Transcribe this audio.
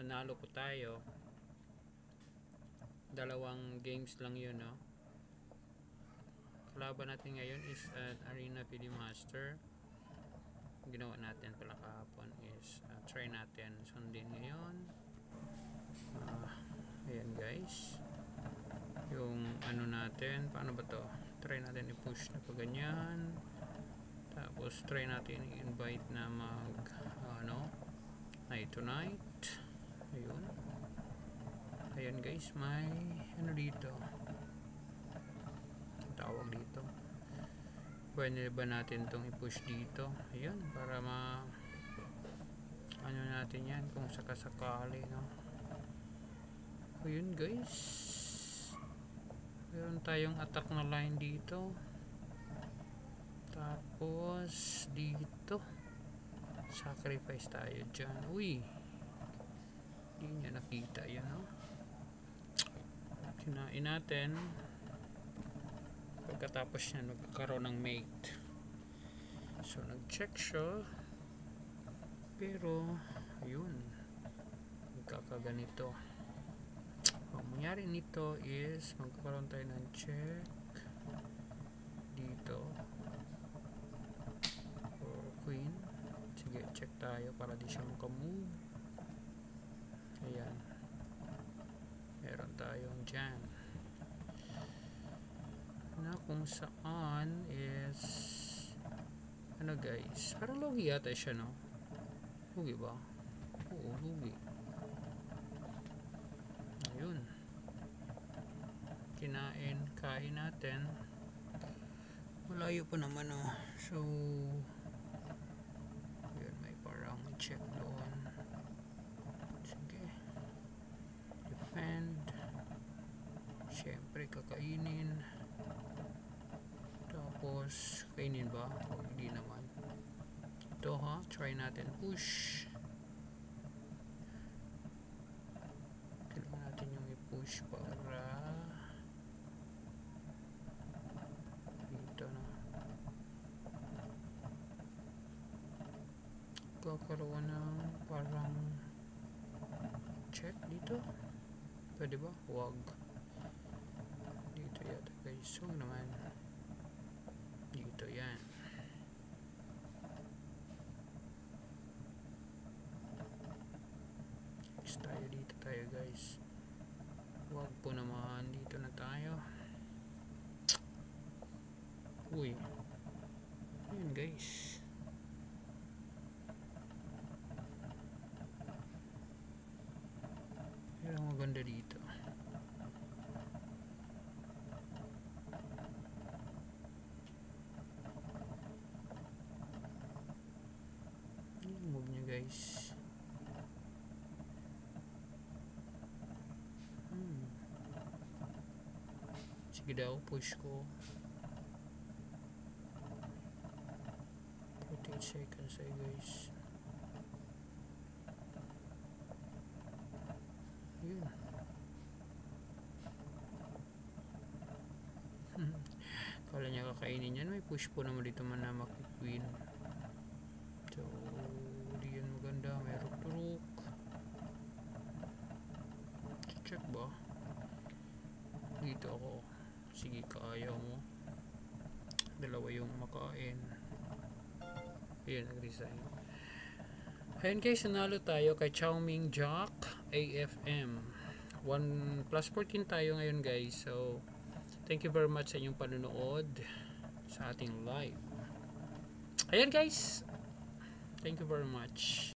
nanalo po tayo. Dalawang games lang yun, no? Kalaban natin ngayon is Arena PD Master. Ginawa natin pala kahapon is try natin sundin ngayon. Ayan guys, yung ano natin, paano ba to? Try natin i-push na pa ganyan, tapos try natin i-invite na mag night to night. Ayan guys, may ano dito, tawag dito, pwede ba natin itong i-push dito? Ayan, para ano natin yan kung sakasakali, no? Ayun guys, meron tayong attack na line dito, tapos dito sacrifice tayo dyan. Uy, hindi niya nakita yan, no? Kinain natin. Pagkatapos niya nagkakaroon ng mate, so nag-check siya, pero ayun, magkakaganito. Ang mangyari nito is magkakaroon tayo ng check dito for queen. Sige, check tayo para di siya makamove. Ayan, meron tayong dyan na kung saan is ano guys, parang lugi yata siya, no? Lugi ba? Oo, lugi. Ayun, kain natin. Malayo pa naman, oh. So yun, may parang check doon. Sige, defend, syempre kakainin, tapos kainin ba? O hindi naman. Ito ha, try natin push. Kailangan natin yung i-push para dito, no? Kakaroon ng parang check dito. Pwede ba? Wag. Dito yata guys. So naman dito yan. Tayo dito tayo guys. Wag po naman, dito na tayo. Uy, yun guys, pero maganda dito. Yung move nya guys. Sige daw, push ko. 48 seconds ay guys. Yun. Kala niya kakainin yan. May push po naman dito man na maki-queen. So di yan maganda. May ruk-ruk. Check ba? Dito ako. Sige, kaya mo. Dalawa yung makain. Ayan, nag-resign. Ayan guys, nanalo tayo kay Xiaoming Jack AFM. 1+14 tayo ngayon guys. So thank you very much sa inyong panonood sa ating live. Ayan guys, thank you very much.